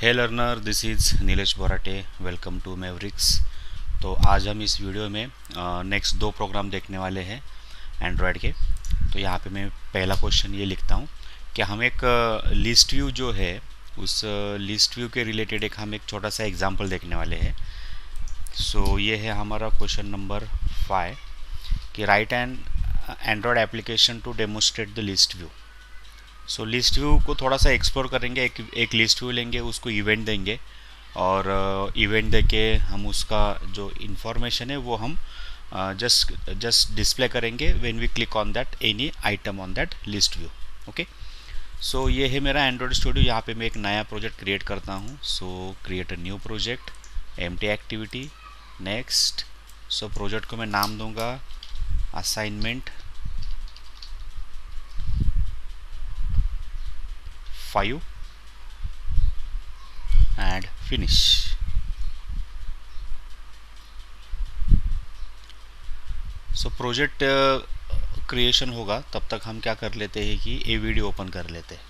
Hey learner, this is Nilesh Borate. Welcome to Mavericks. तो आज हम इस वीडियो में नेक्स्ट दो प्रोग्राम देखने वाले हैं एंड्रॉयड के। तो यहाँ पे मैं पहला क्वेश्चन ये लिखता हूँ कि हम एक लिस्ट व्यू जो है उस लिस्ट व्यू के रिलेटेड हम एक छोटा सा एग्जांपल देखने वाले हैं। सो ये है हमारा क्वेश्चन नंबर 5 कि write an Android application to demonstrate the list view. So list view को थोड़ा सा एक्सप्लोर करेंगे। एक लिस्ट व्यू लेंगे, उसको इवेंट देंगे और इवेंट देके हम उसका जो इन्फॉर्मेशन है वो हम जस्ट डिस्प्ले करेंगे when we click on that any item on that list view. Okay, so ये है मेरा एंड्रॉयड स्टूडियो। यहाँ पे मैं एक नया प्रोजेक्ट क्रिएट करता हूँ। सो create a new project, empty activity, next. So project को मैं नाम दूंगा assignment 5 and finish. So project creation होगा तब तक हम क्या कर लेते हैं कि एवीडी ओपन कर लेते हैं,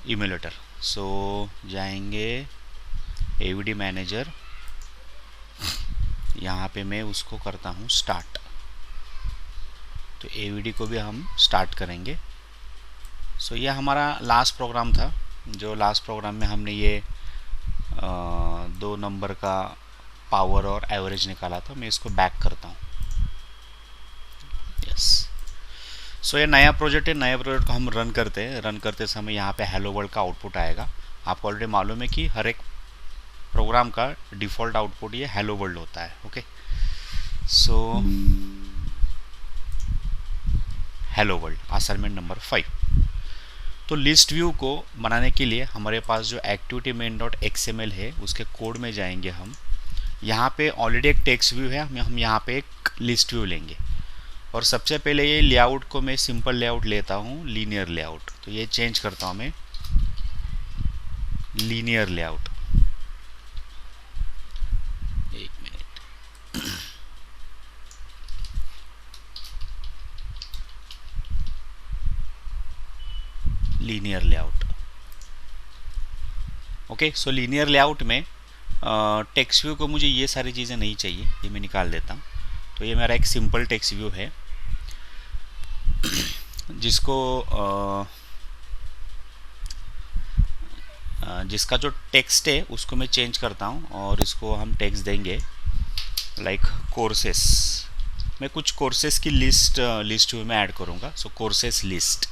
इम्यूलेटर। सो जाएंगे एवीडी मैनेजर, यहाँ पे मैं उसको करता हूँ स्टार्ट। तो एवीडी को भी हम स्टार्ट करेंगे। सो ये हमारा लास्ट प्रोग्राम था। जो लास्ट प्रोग्राम में हमने ये 2 नंबर का पावर और एवरेज निकाला था। मैं इसको बैक करता हूँ। यस, सो ये नया प्रोजेक्ट है। नए प्रोजेक्ट को हम रन करते हैं। रन करते समय यहाँ पे हेलो वर्ल्ड का आउटपुट आएगा। आपको ऑलरेडी मालूम है कि हर एक प्रोग्राम का डिफ़ॉल्ट आउटपुट ये हेलो वर्ल्ड होता है। Okay, so hello world assignment number 5। तो लिस्ट व्यू को बनाने के लिए हमारे पास जो एक्टिविटी मेन डॉट एक्सएमएल है उसके कोड में जाएंगे हम। यहाँ पे ऑलरेडी एक टेक्स्ट व्यू है, हम यहाँ पे एक लिस्ट व्यू लेंगे। और सबसे पहले ये लेआउट को मैं सिंपल लेआउट लेता हूँ, लीनियर लेआउट। तो ये चेंज करता हूँ मैं, लीनियर लेआउट। एक मिनट। Linear layout. ओके, सो लीनियर लेआउट में टेक्स्ट व्यू को मुझे ये सारी चीज़ें नहीं चाहिए, ये मैं निकाल देता हूँ। तो ये मेरा एक सिंपल टेक्स्ट व्यू है जिसको जिसका जो टेक्स्ट है उसको मैं चेंज करता हूँ और इसको हम टेक्स्ट देंगे लाइक कोर्सेस। मैं कुछ कोर्सेस की लिस्ट व्यू में ऐड करूँगा। सो कोर्सेस लिस्ट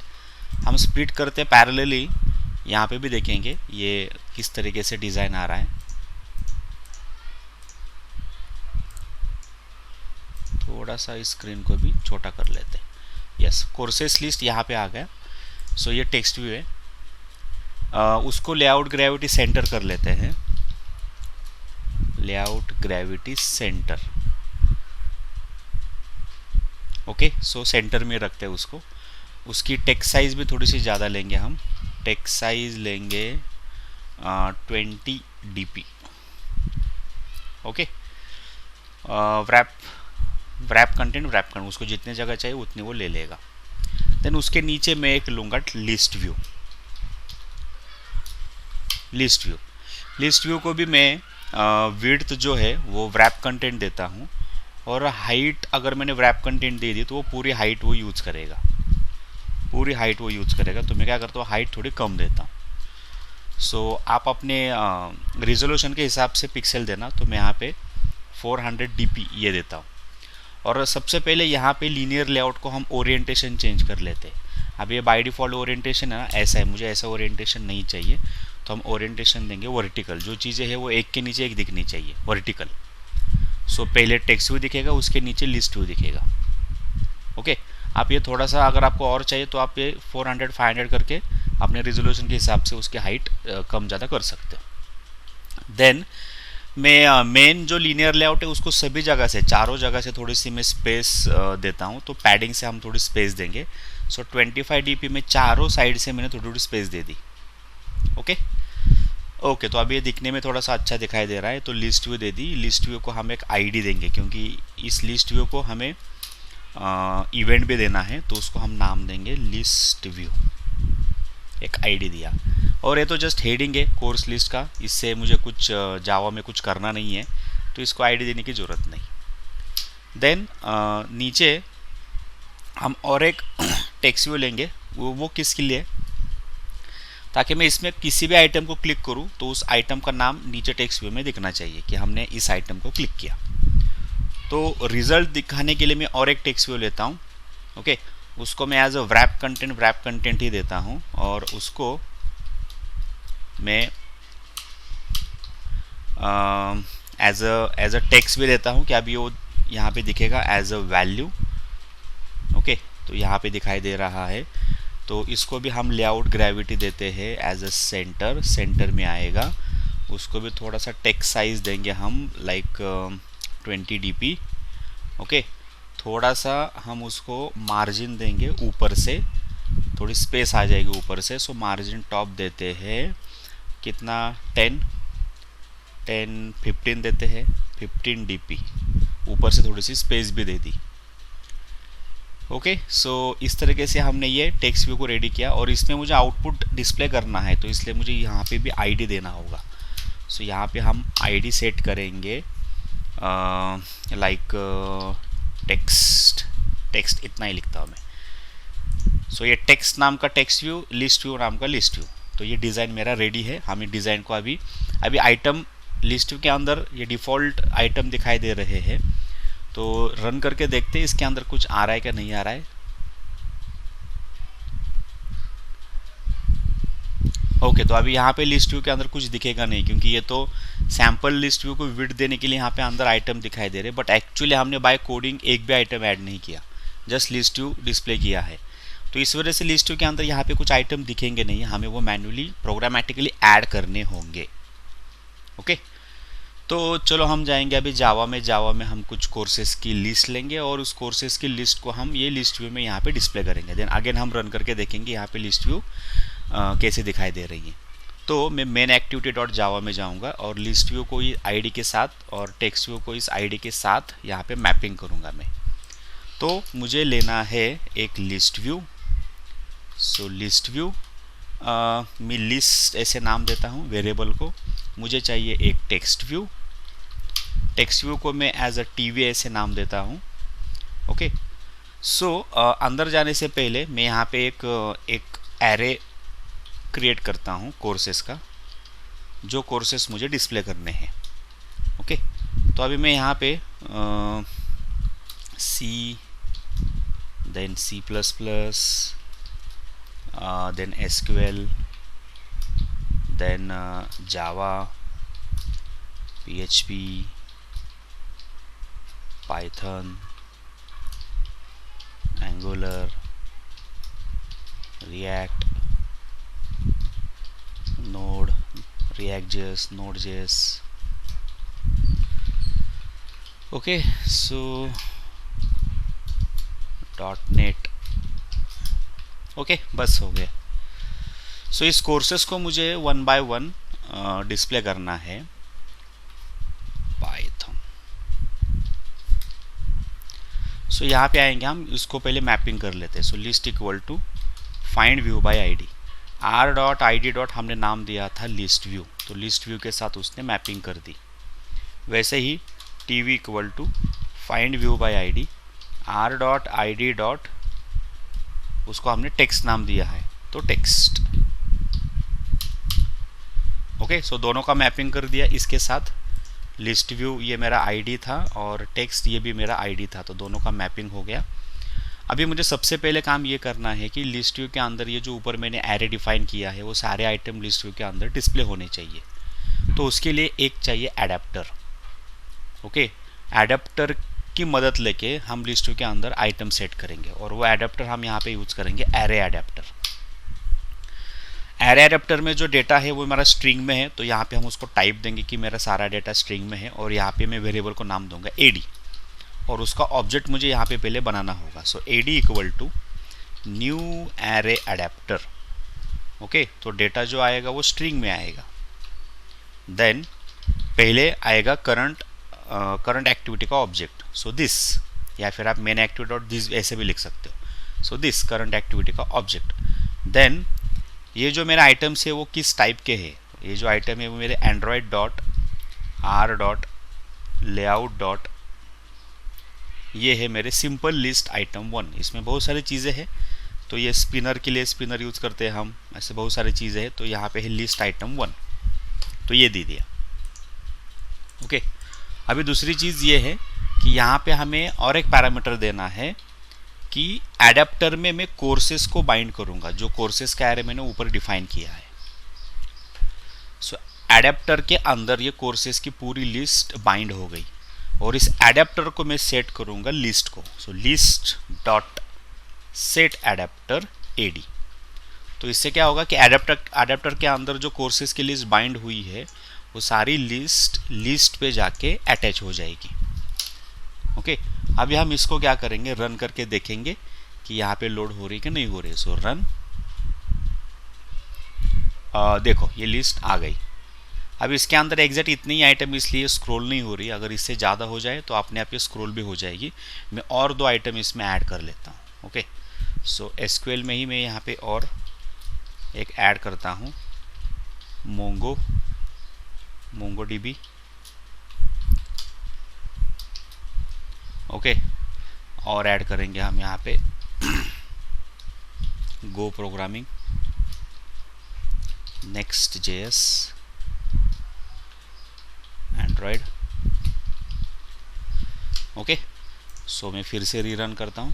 हम स्प्लिट करते हैं पैरेलली। यहाँ पे भी देखेंगे ये किस तरीके से डिज़ाइन आ रहा है। थोड़ा सा स्क्रीन को भी छोटा कर लेते हैं। यस, कोर्सेस लिस्ट यहाँ पे आ गया। सो ये टेक्स्ट व्यू है। उसको लेआउट ग्रेविटी सेंटर कर लेते हैं, layout gravity centre. Okay, so centre में रखते हैं उसको। उसकी टेक्स्ट साइज भी थोड़ी सी ज़्यादा लेंगे हम। टेक्स्ट साइज लेंगे 20 dp। ओके, wrap कंटेंट उसको जितने जगह चाहिए उतनी वो ले लेगा। देन उसके नीचे मैं एक लूँगा लिस्ट व्यू। लिस्ट व्यू को भी मैं विड्थ जो है वो wrap कंटेंट देता हूँ और हाइट अगर मैंने wrap कंटेंट दे दी तो वो पूरी हाइट वो यूज़ करेगा, तो मैं क्या करता हूँ, हाइट थोड़ी कम देता हूँ। सो आप अपने रिजोल्यूशन के हिसाब से पिक्सल देना। तो मैं यहाँ पे 400 dp ये देता हूँ। और सबसे पहले यहाँ पे लीनियर लेआउट को हम ओरिएंटेशन चेंज कर लेते हैं। अब ये बाय डिफ़ॉल्ट ओरिएंटेशन है ना, ऐसा है, मुझे ऐसा ओरिएंटेशन नहीं चाहिए। तो हम ओरिएंटेशन देंगे वर्टिकल। जो चीज़ें हैं वो एक के नीचे एक दिखनी चाहिए, वर्टिकल। सो पहले टेक्स्ट व्यू दिखेगा, उसके नीचे लिस्ट व्यू दिखेगा। ओके, आप ये थोड़ा सा अगर आपको और चाहिए तो आप ये 400-500 करके अपने रिजोल्यूशन के हिसाब से उसकी हाइट कम ज़्यादा कर सकते हो। देन मैं मेन जो लीनियर लेआउट है उसको सभी जगह से, चारों जगह से थोड़ी सी मैं स्पेस देता हूँ। तो पैडिंग से हम थोड़ी स्पेस देंगे। सो 25 dp में चारों साइड से मैंने थोड़ी थोड़ी स्पेस दे दी। ओके, तो अब ये दिखने में थोड़ा सा अच्छा दिखाई दे रहा है। तो लिस्ट व्यू दे दी। लिस्ट व्यू को हम एक आईडी देंगे क्योंकि इस लिस्ट व्यू को हमें इवेंट भी देना है। तो उसको हम नाम देंगे लिस्ट व्यू, एक आईडी दिया। और ये तो जस्ट हेडिंग है कोर्स लिस्ट का, इससे मुझे कुछ जावा में कुछ करना नहीं है, तो इसको आईडी देने की ज़रूरत नहीं। देन नीचे हम और एक टेक्स्ट व्यू लेंगे, वो किसके लिए, ताकि मैं इसमें किसी भी आइटम को क्लिक करूं तो उस आइटम का नाम नीचे टेक्स्ट व्यू में दिखना चाहिए कि हमने इस आइटम को क्लिक किया। तो रिजल्ट दिखाने के लिए मैं और एक टेक्स्ट व्यू लेता हूं। ओके, उसको मैं एज अ wrap कंटेंट ही देता हूं, और उसको मैं एज अ टेक्स्ट भी देता हूं कि अभी वो यहाँ पे दिखेगा एज अ वैल्यू। ओके, तो यहाँ पे दिखाई दे रहा है। तो इसको भी हम लेआउट ग्रेविटी देते हैं एज अ सेंटर में आएगा। उसको भी थोड़ा सा टेक्स्ट साइज देंगे हम, लाइक 20 dp। ओके, थोड़ा सा हम उसको मार्जिन देंगे ऊपर से, थोड़ी स्पेस आ जाएगी ऊपर से। सो मार्जिन टॉप देते हैं कितना, 15 देते हैं, 15 dp। ऊपर से थोड़ी सी स्पेस भी दे दी। ओके, सो इस तरीके से हमने ये टेक्स्ट व्यू को रेडी किया, और इसमें मुझे आउटपुट डिस्प्ले करना है, तो इसलिए मुझे यहाँ पे भी आईडी देना होगा। सो यहाँ पे हम आईडी सेट करेंगे लाइक टेक्स्ट इतना ही लिखता हूँ मैं। सो ये टेक्स्ट नाम का टेक्स्ट व्यू, लिस्ट व्यू नाम का लिस्ट व्यू। तो ये डिज़ाइन मेरा रेडी है। हम इस डिज़ाइन को अभी आइटम लिस्ट व्यू के अंदर ये डिफ़ॉल्ट आइटम दिखाई दे रहे हैं, तो रन करके देखते हैं इसके अंदर कुछ आ रहा है क्या नहीं आ रहा है। ओके, तो अभी यहाँ पे लिस्ट व्यू के अंदर कुछ दिखेगा नहीं, क्योंकि ये तो सैम्पल लिस्ट व्यू को विड्थ देने के लिए यहाँ पे अंदर आइटम दिखाई दे रहे हैं, बट एक्चुअली हमने बाय कोडिंग एक भी आइटम ऐड नहीं किया, जस्ट लिस्ट व्यू डिस्प्ले किया है। तो इस वजह से लिस्ट व्यू के अंदर यहाँ पे कुछ आइटम दिखेंगे नहीं, हमें वो मैन्युअली प्रोग्रामेटिकली ऐड करने होंगे। ओके, तो चलो हम जाएंगे अभी जावा में हम कुछ कोर्सेज की लिस्ट लेंगे, और उस कोर्सेज की लिस्ट को हम ये लिस्ट व्यू में यहाँ पे डिस्प्ले करेंगे। देन अगेन हम रन करके देखेंगे यहाँ पे लिस्ट व्यू कैसे दिखाई दे रही है। तो मैं मेन एक्टिविटी डॉट जावा में जाऊँगा, और लिस्ट व्यू को आईडी के साथ और टेक्स्ट व्यू को इस आईडी के साथ यहाँ पे मैपिंग करूँगा मैं। तो मुझे लेना है एक list view. So list view मैं लिस्ट ऐसे नाम देता हूँ वेरिएबल को। मुझे चाहिए एक टेक्स्ट व्यू को मैं एज अ टीवी ऐसे नाम देता हूँ। ओके, सो अंदर जाने से पहले मैं यहाँ पे एक एरे क्रिएट करता हूँ कोर्सेस का, जो कोर्सेस मुझे डिस्प्ले करने हैं। ओके, तो अभी मैं यहाँ पे सी, then C++, then SQL, then Java, PHP, Python, Angular, React, Node, React.js, Node.js. Okay, so .NET. Okay, बस हो गया। सो इस कोर्सेस को मुझे 1 by 1 डिस्प्ले करना है। पाइथन। सो यहाँ पे आएंगे हम, इसको पहले मैपिंग कर लेते हैं। So list equal to find view by ID, r.id. हमने नाम दिया था लिस्ट व्यू, तो लिस्ट व्यू के साथ उसने मैपिंग कर दी। वैसे ही TV equal to find view by ID, r.id. उसको हमने टेक्स्ट नाम दिया है, तो टेक्स्ट। ओके, सो दोनों का मैपिंग कर दिया इसके साथ। लिस्ट व्यू ये मेरा आईडी था और टेक्स्ट ये भी मेरा आईडी था, तो दोनों का मैपिंग हो गया। अभी मुझे सबसे पहले काम ये करना है कि लिस्ट व्यू के अंदर ये जो ऊपर मैंने एरे डिफाइन किया है वो सारे आइटम लिस्ट व्यू के अंदर डिस्प्ले होने चाहिए। तो उसके लिए एक चाहिए एडेप्टर। ओके, एडेप्टर की मदद लेके हम लिस्ट व्यू के अंदर आइटम सेट करेंगे, और वो एडेप्टर हम यहाँ पे यूज करेंगे एरे एडेप्टर। एरे एडेप्टर में जो डेटा है वो मेरा स्ट्रिंग में है, तो यहाँ पे हम उसको टाइप देंगे कि मेरा सारा डेटा स्ट्रिंग में है, और यहाँ पे मैं वेरिएबल को नाम दूंगा एडी, और उसका ऑब्जेक्ट मुझे यहाँ पे पहले बनाना होगा। So AD equal to new array adapter. Okay, तो डेटा जो आएगा वो स्ट्रिंग में आएगा। देन पहले आएगा करंट एक्टिविटी का ऑब्जेक्ट, सो दिस, या फिर आप मेन एक्टिविटी डॉट दिस ऐसे भी लिख सकते हो। सो दिस करंट एक्टिविटी का ऑब्जेक्ट। देन ये जो मेरा आइटम्स है वो किस टाइप के है, ये जो आइटम है वो मेरे Android dot R dot layout dot, ये है मेरे सिंपल लिस्ट आइटम 1। इसमें बहुत सारी चीज़ें हैं, तो ये स्पिनर के लिए स्पिनर यूज़ करते हैं हम, ऐसे बहुत सारी चीज़ें हैं। तो यहाँ पे है लिस्ट आइटम 1, तो ये दे दिया। ओके, अभी दूसरी चीज़ ये है कि यहाँ पे हमें और एक पैरामीटर देना है कि एडेप्टर में मैं कोर्सेज को बाइंड करूँगा, जो कोर्सेज का एरे मैंने ऊपर डिफाइन किया है। सो एडेप्टर के अंदर ये कोर्सेज की पूरी लिस्ट बाइंड हो गई, और इस एडेप्टर को मैं सेट करूँगा लिस्ट को। So list dot set adapter AD. तो इससे क्या होगा कि एडेप्टर के अंदर जो कोर्सेज की लिस्ट बाइंड हुई है वो सारी लिस्ट पे जाके अटैच हो जाएगी। ओके, अभी हम इसको क्या करेंगे, रन करके देखेंगे कि यहाँ पे लोड हो रही कि नहीं हो रही। सो रन, देखो ये लिस्ट आ गई। अब इसके अंदर एग्जैक्ट इतनी ही आइटम इसलिए स्क्रॉल नहीं हो रही, अगर इससे ज़्यादा हो जाए तो अपने आप ये स्क्रॉल भी हो जाएगी। मैं और 2 आइटम इसमें ऐड कर लेता हूँ। ओके, सो एसक्यूएल में ही मैं यहाँ पे और एक ऐड करता हूँ, मोंगो डीबी। ओके, और ऐड करेंगे हम यहाँ पे go programming, next JS, Android. Okay, so मैं फिर से रीरन करता हूँ।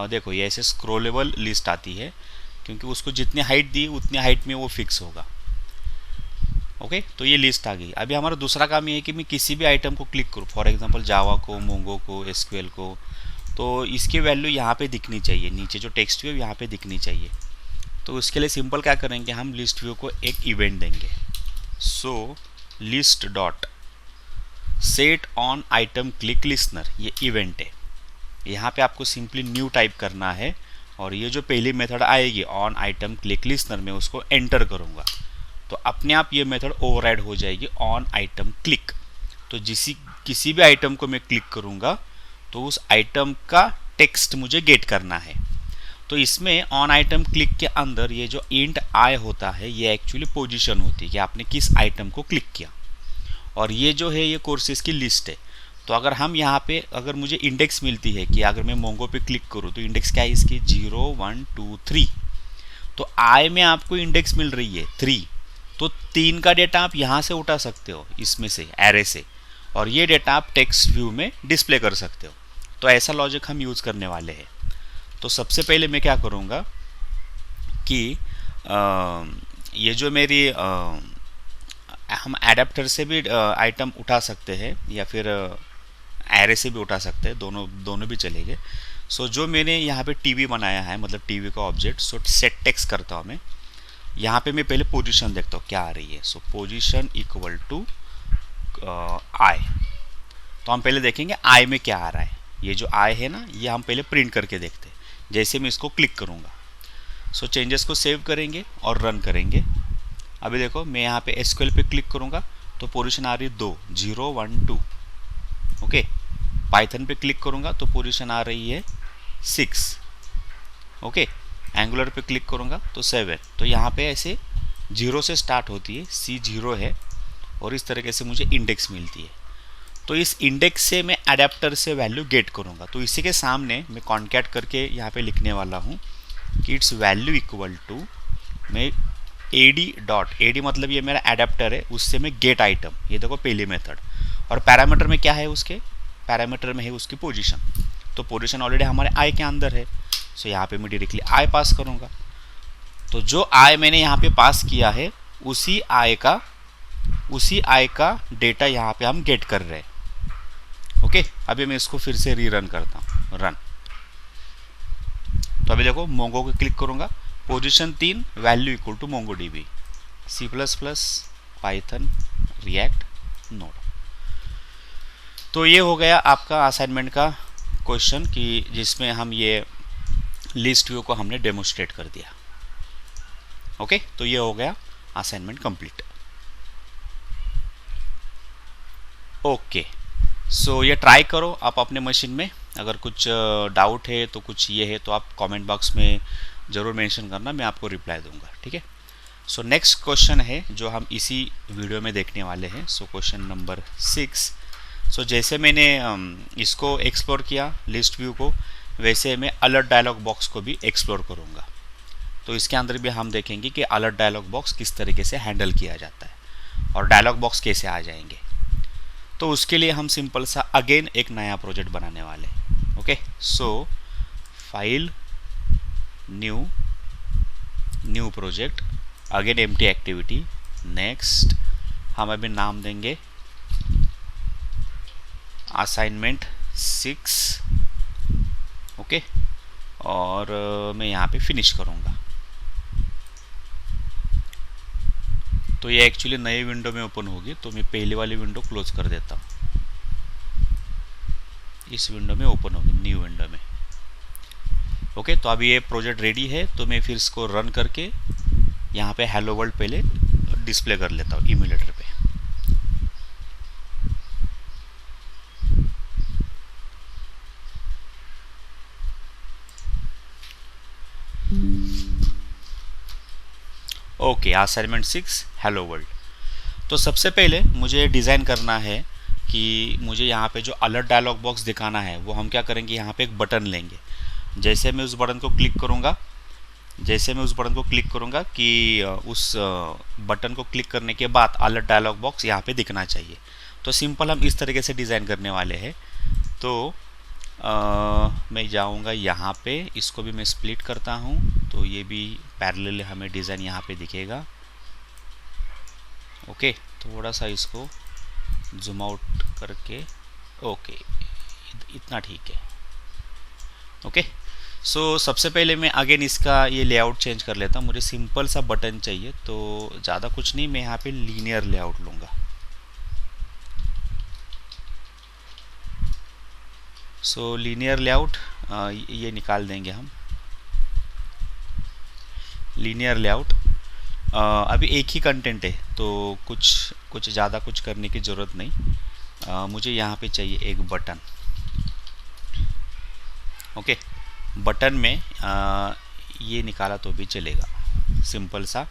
देखो ये ऐसे स्क्रॉलेबल लिस्ट आती है, क्योंकि उसको जितनी हाइट दी उतनी हाइट में वो फिक्स होगा। ओके, तो ये लिस्ट आ गई। अभी हमारा दूसरा काम ये है कि मैं किसी भी आइटम को क्लिक करूँ, फॉर एग्जांपल जावा को, मोंगो को, एसक्यूएल को, तो इसकी वैल्यू यहाँ पे दिखनी चाहिए, नीचे जो टेक्स्ट व्यू यहाँ पे दिखनी चाहिए। तो उसके लिए सिंपल क्या करेंगे, हम लिस्ट व्यू को एक इवेंट देंगे। So list dot set on item click listener, ये इवेंट है। यहाँ पे आपको सिंपली न्यू टाइप करना है, और ये जो पहली मेथड आएगी ऑन आइटम क्लिक लिस्नर में उसको एंटर करूँगा, तो अपने आप ये मेथड ओवरराइड हो जाएगी ऑन आइटम क्लिक। तो किसी भी आइटम को मैं क्लिक करूँगा तो उस आइटम का टेक्स्ट मुझे गेट करना है। तो इसमें ऑन आइटम क्लिक के अंदर ये जो इंट आई होता है ये एक्चुअली पोजीशन होती है कि आपने किस आइटम को क्लिक किया, और ये जो है ये कोर्सेज की लिस्ट है। तो अगर हम यहाँ पे अगर मुझे इंडेक्स मिलती है कि अगर मैं मोंगो पे क्लिक करूँ तो इंडेक्स क्या है इसकी 0 1 2 3, तो आई में आपको इंडेक्स मिल रही है 3, तो 3 का डेटा आप यहाँ से उठा सकते हो इसमें से, एरे से, और ये डेटा आप टेक्स्ट व्यू में डिस्प्ले कर सकते हो। तो ऐसा लॉजिक हम यूज़ करने वाले हैं। तो सबसे पहले मैं क्या करूँगा कि ये जो मेरी हम एडेप्टर से भी आइटम उठा सकते हैं या फिर एरे से भी उठा सकते हैं, दोनों भी चलेंगे। सो जो मैंने यहाँ पे टीवी बनाया है, मतलब टीवी का ऑब्जेक्ट, सो सेट टेक्स्ट करता हूँ मैं। यहाँ पे मैं पहले पोजीशन देखता हूँ क्या आ रही है। सो पोजीशन इक्वल टू आई, तो हम पहले देखेंगे आई में क्या आ रहा है। ये जो आई है ना, ये हम पहले प्रिंट करके देखते हैं। जैसे मैं इसको क्लिक करूँगा, सो चेंजेस को सेव करेंगे और रन करेंगे। अभी देखो मैं यहाँ पे एसक्यूएल पे क्लिक करूँगा तो पोजीशन आ रही है 2 0 1 2। ओके, पाइथन पे क्लिक करूँगा तो पोजीशन आ रही है 6। ओके, एंगुलर पे क्लिक करूँगा तो 7। तो यहाँ पे ऐसे 0 से स्टार्ट होती है, C0 है, और इस तरीके से मुझे इंडेक्स मिलती है। तो इस इंडेक्स से मैं एडेप्टर से वैल्यू गेट करूँगा। तो इसी के सामने मैं कॉन्कैट करके यहाँ पे लिखने वाला हूँ कि इट्स वैल्यू इक्वल टू, मैं एडी डॉट, एडी मतलब ये मेरा एडेप्टर है, उससे मैं गेट आइटम, ये देखो पहली मेथड, और पैरामीटर में क्या है, उसके पैरामीटर में है उसकी पोजीशन। तो पोजीशन ऑलरेडी हमारे आई के अंदर है, सो यहाँ पे मैं डायरेक्टली आई पास करूँगा। तो जो आई मैंने यहाँ पे पास किया है उसी आई का डेटा यहाँ पे हम गेट कर रहे हैं। ओके, अभी मैं इसको फिर से रीरन करता हूँ, रन। तो अभी देखो मोंगो को क्लिक करूँगा, position 3, value equal to Mongo DB, C++, Python, React, Node. तो ये हो गया आपका असाइनमेंट का क्वेश्चन कि जिसमें हम ये लिस्ट व्यू को हमने डेमोस्ट्रेट कर दिया। ओके, तो ये हो गया असाइनमेंट कंप्लीट। ओके, सो ये ट्राई करो आप अपने मशीन में। अगर कुछ डाउट है तो कुछ ये है तो आप कमेंट बॉक्स में ज़रूर मेंशन करना, मैं आपको रिप्लाई दूंगा, ठीक है। सो नेक्स्ट क्वेश्चन है जो हम इसी वीडियो में देखने वाले हैं। So question number 6। सो जैसे मैंने इसको एक्सप्लोर किया लिस्ट व्यू को, वैसे मैं अलर्ट डायलॉग बॉक्स को भी एक्सप्लोर करूँगा। तो इसके अंदर भी हम देखेंगे कि अलर्ट डायलॉग बॉक्स किस तरीके से हैंडल किया जाता है और डायलॉग बॉक्स कैसे आ जाएंगे। तो उसके लिए हम सिंपल सा अगेन एक नया प्रोजेक्ट बनाने वाले हैं। Okay, so file, new project, again empty activity, next. हम अभी नाम देंगे असाइनमेंट 6। ओके, और मैं यहाँ पे फिनिश करूँगा। तो ये एक्चुअली नए विंडो में ओपन होगी, तो मैं पहले वाली विंडो क्लोज कर देता हूँ। इस विंडो में ओपन होगी, न्यू विंडो में। ओके, तो अभी ये प्रोजेक्ट रेडी है, तो मैं फिर इसको रन करके यहाँ पे हेलो वर्ल्ड पहले डिस्प्ले कर लेता हूँ इम्यूलेटर पे। Okay, assignment 6 hello world. तो सबसे पहले मुझे डिज़ाइन करना है कि मुझे यहाँ पे जो अलर्ट डायलॉग बॉक्स दिखाना है वो हम क्या करेंगे, यहाँ पे एक बटन लेंगे। जैसे मैं उस बटन को क्लिक करूँगा कि उस बटन को क्लिक करने के बाद अलर्ट डायलॉग बॉक्स यहाँ पे दिखना चाहिए। तो सिंपल हम इस तरीके से डिज़ाइन करने वाले हैं। तो मैं जाऊँगा यहाँ पे, इसको भी मैं स्प्लिट करता हूँ, तो ये भी पैरेलल हमें डिज़ाइन यहाँ पे दिखेगा। ओके, थोड़ा सा इसको जूम आउट करके, ओके इतना ठीक है। ओके, सो सबसे पहले मैं अगेन इसका ये लेआउट चेंज कर लेता हूँ। मुझे सिंपल सा बटन चाहिए, तो ज़्यादा कुछ नहीं, मैं यहाँ पे लीनियर लेआउट लूँगा। सो लीनियर लेआउट ये निकाल देंगे हम, लीनियर लेआउट। अभी एक ही कंटेंट है, तो कुछ ज़्यादा कुछ करने की ज़रूरत नहीं। मुझे यहाँ पे चाहिए एक बटन। ओके, बटन में ये निकाला तो भी चलेगा, सिंपल सा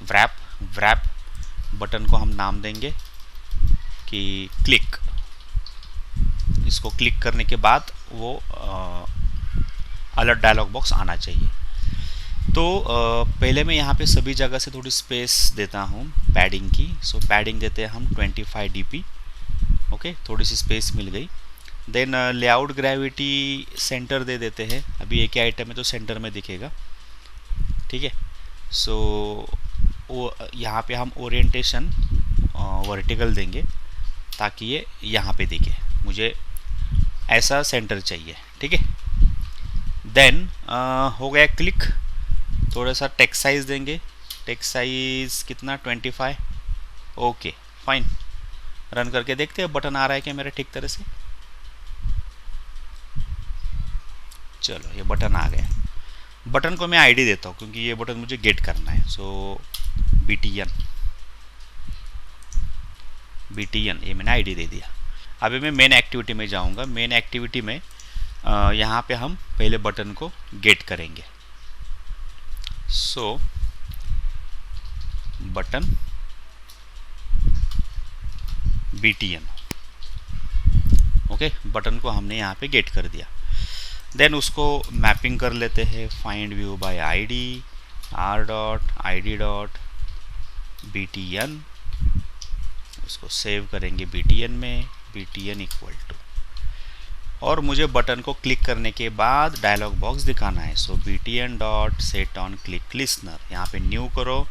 व्रैप बटन को हम नाम देंगे कि क्लिक। इसको क्लिक करने के बाद वो अलर्ट डायलॉग बॉक्स आना चाहिए। तो पहले मैं यहाँ पे सभी जगह से थोड़ी स्पेस देता हूँ पैडिंग की। सो पैडिंग देते हैं हम 25 dp। ओके, थोड़ी सी स्पेस मिल गई। देन लेआउट ग्रेविटी सेंटर दे देते हैं। अभी एक ही आइटम है तो सेंटर में दिखेगा, ठीक है। सो यहाँ पे हम ओरिएंटेशन वर्टिकल देंगे ताकि ये यहाँ पे दिखे। मुझे ऐसा सेंटर चाहिए, ठीक है। देन हो गया क्लिक। थोड़ा सा टेक्स्ट साइज देंगे, टेक्स्ट साइज कितना, 25। ओके फाइन, रन करके देखते हैं बटन आ रहा है क्या मेरा ठीक तरह से। चलो, ये बटन आ गया। बटन को मैं आईडी देता हूँ क्योंकि ये बटन मुझे गेट करना है। सो BTN ये मैंने आईडी दे दिया। अभी मैं मेन एक्टिविटी में जाऊँगा। मेन एक्टिविटी में यहाँ पे हम पहले बटन को गेट करेंगे। सो बटन BTN। ओके, बटन को हमने यहाँ पे गेट कर दिया। देन उसको मैपिंग कर लेते हैं, find view by ID, r.id.btn। उसको सेव करेंगे BTN में, BTN इक्वल टू, और मुझे बटन को क्लिक करने के बाद डायलॉग बॉक्स दिखाना है। सो BTN dot set on click listener, यहाँ पे न्यू करो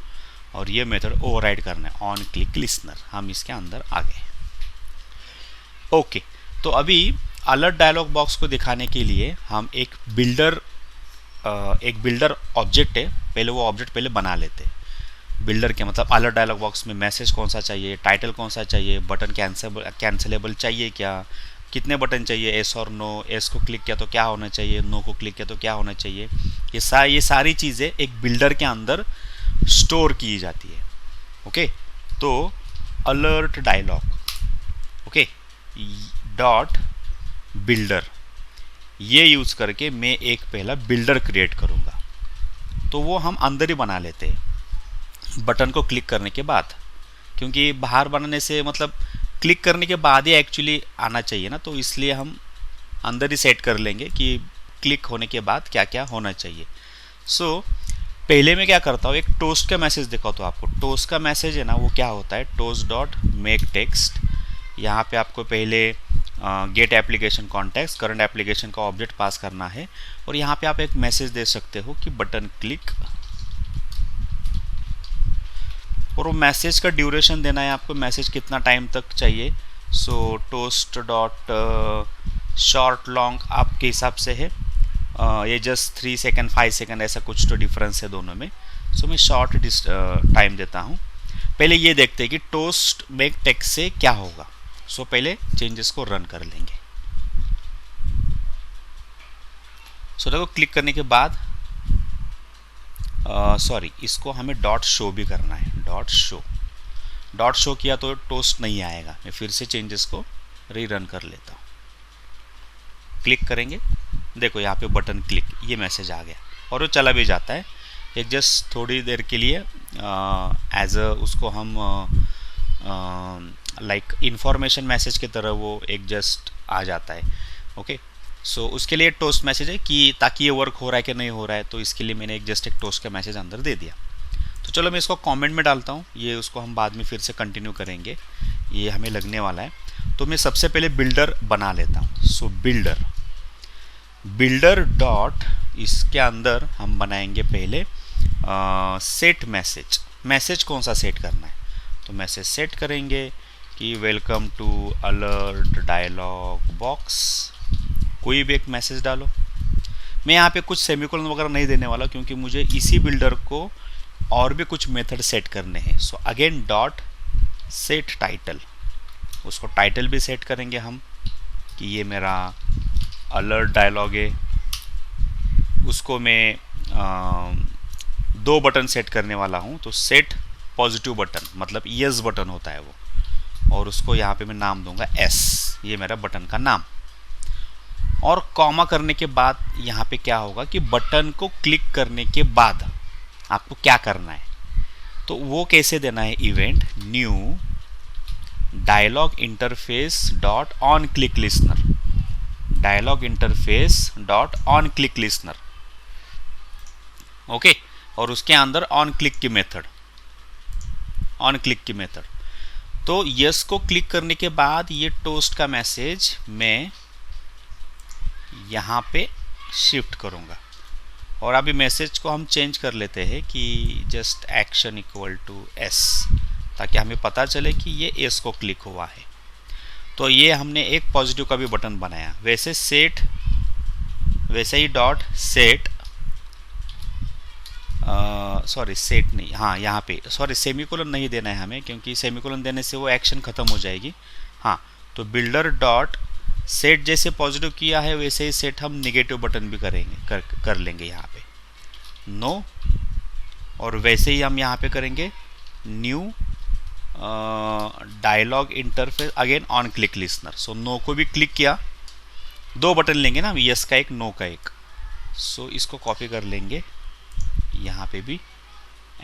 और ये मेथड ओवरराइड करना है ऑन क्लिक लिसनर। हम इसके अंदर आ गए। ओके, तो अभी अलर्ट डायलॉग बॉक्स को दिखाने के लिए हम एक बिल्डर ऑब्जेक्ट है, पहले वो ऑब्जेक्ट पहले बना लेते हैं। बिल्डर के मतलब अलर्ट डायलॉग बॉक्स में मैसेज कौन सा चाहिए, टाइटल कौन सा चाहिए, बटन कैंसिलेबल चाहिए क्या, कितने बटन चाहिए, एस और नो, एस को क्लिक किया तो क्या होना चाहिए, नो को क्लिक किया तो क्या होना चाहिए। ये सारी चीज़ें एक बिल्डर के अंदर स्टोर की जाती है। ओके, तो alert dialog okay dot builder, ये यूज़ करके मैं एक पहला बिल्डर क्रिएट करूँगा। तो वो हम अंदर ही बना लेते हैं बटन को क्लिक करने के बाद, क्योंकि बाहर बनाने से मतलब क्लिक करने के बाद ही एक्चुअली आना चाहिए ना, तो इसलिए हम अंदर ही सेट कर लेंगे कि क्लिक होने के बाद क्या क्या होना चाहिए। सो पहले मैं क्या करता हूँ, एक टोस्ट का मैसेज दिखाता हूँ आपको। टोस्ट का मैसेज है ना, वो क्या होता है, टोस्ट डॉट मेक टेक्स्ट। यहाँ पे आपको पहले get application context current application का ऑब्जेक्ट पास करना है, और यहाँ पे आप एक मैसेज दे सकते हो कि बटन क्लिक, और वो मैसेज का ड्यूरेशन देना है आपको, मैसेज कितना टाइम तक चाहिए। सो टोस्ट डॉट शॉर्ट लॉन्ग आपके हिसाब से है, ये जस्ट 3 सेकेंड 5 सेकेंड ऐसा कुछ तो डिफरेंस है दोनों में। सो मैं शॉर्ट टाइम देता हूँ। पहले ये देखते हैं कि टोस्ट मेक टेक्स्ट से क्या होगा। सो पहले चेंजेस को रन कर लेंगे। सो देखो क्लिक करने के बाद सॉरी, इसको हमें डॉट शो भी करना है। डॉट शो किया तो टोस्ट नहीं आएगा। मैं फिर से चेंजेस को रीरन कर लेता हूँ। क्लिक करेंगे, देखो यहाँ पे बटन क्लिक, ये मैसेज आ गया और वो चला भी जाता है। एक जस्ट थोड़ी देर के लिए एज अ उसको हम लाइक इंफॉर्मेशन मैसेज की तरह वो एक जस्ट आ जाता है। ओके, सो उसके लिए टोस्ट मैसेज है कि ताकि ये वर्क हो रहा है कि नहीं हो रहा है, तो इसके लिए मैंने एक जस्ट एक टोस्ट का मैसेज अंदर दे दिया। तो चलो मैं इसको कमेंट में डालता हूँ, ये उसको हम बाद में फिर से कंटिन्यू करेंगे, ये हमें लगने वाला है। तो मैं सबसे पहले बिल्डर बना लेता हूँ। सो बिल्डर डॉट, इसके अंदर हम बनाएंगे पहले सेट मैसेज कौन सा सेट करना है, तो मैसेज सेट करेंगे कि welcome to alert dialog box, कोई भी एक मैसेज डालो। मैं यहाँ पे कुछ सेमीकोलन वगैरह नहीं देने वाला, क्योंकि मुझे इसी बिल्डर को और भी कुछ मेथड सेट करने हैं। So again dot set title, उसको टाइटल भी सेट करेंगे हम कि ये मेरा अलर्ट डायलॉग है। उसको मैं 2 बटन सेट करने वाला हूँ। तो सेट पॉजिटिव बटन मतलब यस बटन होता है वो, और उसको यहाँ पे मैं नाम दूंगा एस, ये मेरा बटन का नाम। और कॉमा करने के बाद यहाँ पे क्या होगा कि बटन को क्लिक करने के बाद आपको क्या करना है, तो वो कैसे देना है, event new dialog interface dot on click listener, dialog interface dot on click listener. Okay, और उसके अंदर ऑन क्लिक की मेथड। तो यस को क्लिक करने के बाद ये टोस्ट का मैसेज मैं यहाँ पे शिफ्ट करूँगा, और अभी मैसेज को हम चेंज कर लेते हैं कि just action equal to yes, ताकि हमें पता चले कि ये एस को क्लिक हुआ है। तो ये हमने एक पॉजिटिव का भी बटन बनाया। वैसे ही डॉट सेट, सॉरी सेट नहीं, हाँ यहाँ पे सॉरी सेमीकोलन नहीं देना है हमें, क्योंकि सेमीकोलन देने से वो एक्शन ख़त्म हो जाएगी। हाँ, तो बिल्डर डॉट सेट जैसे पॉजिटिव किया है वैसे ही सेट हम नेगेटिव बटन भी करेंगे, कर लेंगे यहाँ पे नो, और वैसे ही हम यहाँ पे करेंगे new dialog interface again on click listener. So no को भी क्लिक किया, 2 बटन लेंगे ना, यस का एक, नो का एक। सो इसको कॉपी कर लेंगे, यहाँ पे भी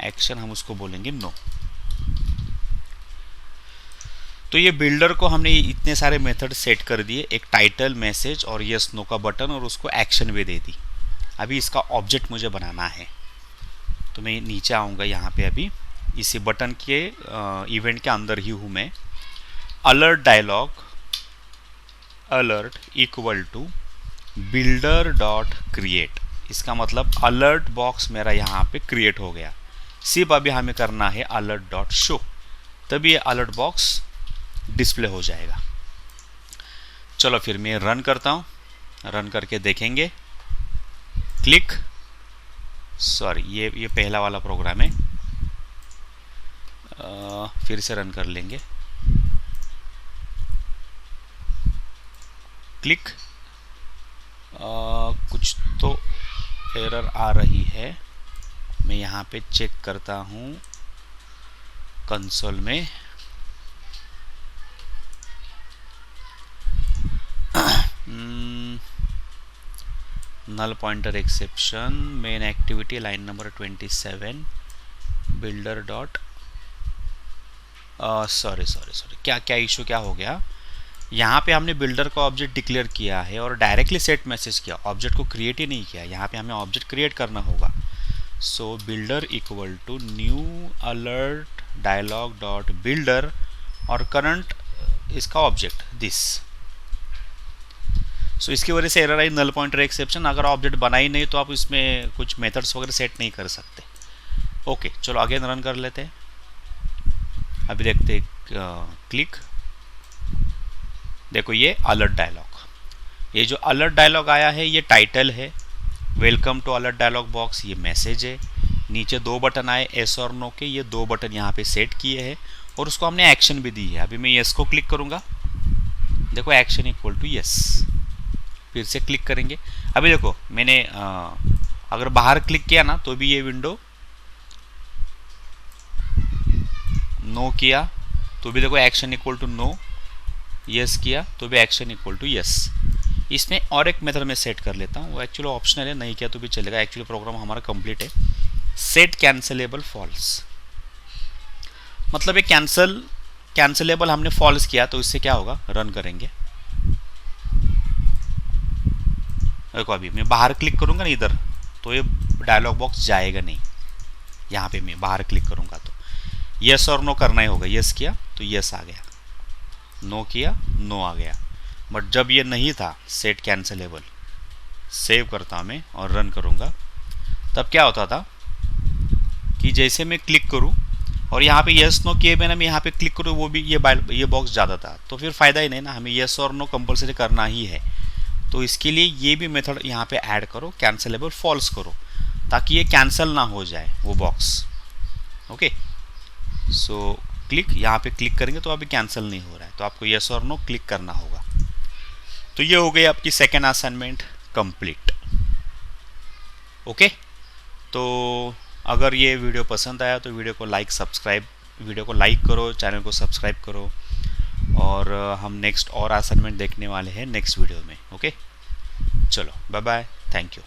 एक्शन हम उसको बोलेंगे नो। तो ये बिल्डर को हमने इतने सारे मेथड सेट कर दिए, एक टाइटल, मैसेज और यस नो का बटन, और उसको एक्शन भी दे दी। अभी इसका ऑब्जेक्ट मुझे बनाना है, तो मैं नीचे आऊँगा यहाँ पे, अभी इसी बटन के इवेंट के अंदर ही हूँ मैं। Alert dialog alert equal to builder dot create, इसका मतलब अलर्ट बॉक्स मेरा यहाँ पे क्रिएट हो गया। सिर्फ अभी हमें करना है अलर्ट डॉट शो, तभी ये अलर्ट बॉक्स डिस्प्ले हो जाएगा। चलो फिर मैं रन करता हूँ, रन करके देखेंगे। क्लिक, सॉरी ये पहला वाला प्रोग्राम है, फिर से रन कर लेंगे। क्लिक, कुछ तो एरर आ रही है, मैं यहाँ पे चेक करता हूँ कंसोल में। Null pointer exception main activity line number 27 builder dot sorry क्या क्या इशू क्या हो गया, यहाँ पे हमने बिल्डर का ऑब्जेक्ट डिक्लेयर किया है और डायरेक्टली सेट मैसेज किया, ऑब्जेक्ट को क्रिएट ही नहीं किया। यहाँ पे हमें ऑब्जेक्ट क्रिएट करना होगा। So builder equal to new alert dialog dot builder और करंट इसका ऑब्जेक्ट दिस। सो इसकी वजह से एरर आई नल पॉइंटर एक्सेप्शन। अगर ऑब्जेक्ट बना ही नहीं तो आप इसमें कुछ मेथड्स वगैरह सेट नहीं कर सकते। ओके चलो अगेन रन कर लेते हैं। अभी देखते क्लिक, देखो ये अलर्ट डायलॉग, ये जो अलर्ट डायलॉग आया है ये टाइटल है, welcome to alert dialog box ये मैसेज है। नीचे दो बटन आए एस और नो के, ये दो बटन यहाँ पे सेट किए हैं और उसको हमने एक्शन भी दी है। अभी मैं यस को क्लिक करूँगा, देखो एक्शन इक्वल टू यस। फिर से क्लिक करेंगे, अभी देखो मैंने अगर बाहर क्लिक किया ना तो भी ये विंडो, नो किया तो भी देखो action equal to no, yes किया तो भी एक्शन इक्वल टू यस। इसमें और एक मेथड में सेट कर लेता हूँ, वो एक्चुअली ऑप्शनल है, नहीं किया तो भी चलेगा। एक्चुअली प्रोग्राम हमारा कंप्लीट है। सेट कैंसलेबल फॉल्स, मतलब ये कैंसलेबल हमने फॉल्स किया तो इससे क्या होगा, रन करेंगे। देखो अभी मैं बाहर क्लिक करूँगा ना इधर तो ये डायलॉग बॉक्स जाएगा नहीं। यहाँ पे मैं बाहर क्लिक करूँगा तो यस और नो करना ही होगा। यस किया तो यस आ गया, नो किया नो आ गया। बट जब ये नहीं था सेट कैंसलेबल, सेव करता मैं और रन करूँगा तब क्या होता था कि जैसे मैं क्लिक करूँ और यहाँ पे यस नो किए बिना मैं यहाँ पे क्लिक करूँ वो भी ये बॉक्स ज़्यादा था, तो फिर फ़ायदा ही नहीं ना, हमें यस और नो कंपलसरी करना ही है। तो इसके लिए ये भी मेथड यहाँ पे ऐड करो, कैंसलेबल फॉल्स करो ताकि ये कैंसिल ना हो जाए वो बॉक्स। ओके सो क्लिक, यहाँ पे क्लिक करेंगे तो अभी कैंसिल नहीं हो रहा है, तो आपको यस और नो क्लिक करना होगा। तो ये हो गई आपकी सेकेंड असाइनमेंट कंप्लीट। ओके तो अगर ये वीडियो पसंद आया तो वीडियो को लाइक करो, चैनल को सब्सक्राइब करो और हम नेक्स्ट और असाइनमेंट देखने वाले हैं नेक्स्ट वीडियो में। ओके चलो बाय बाय, थैंक यू।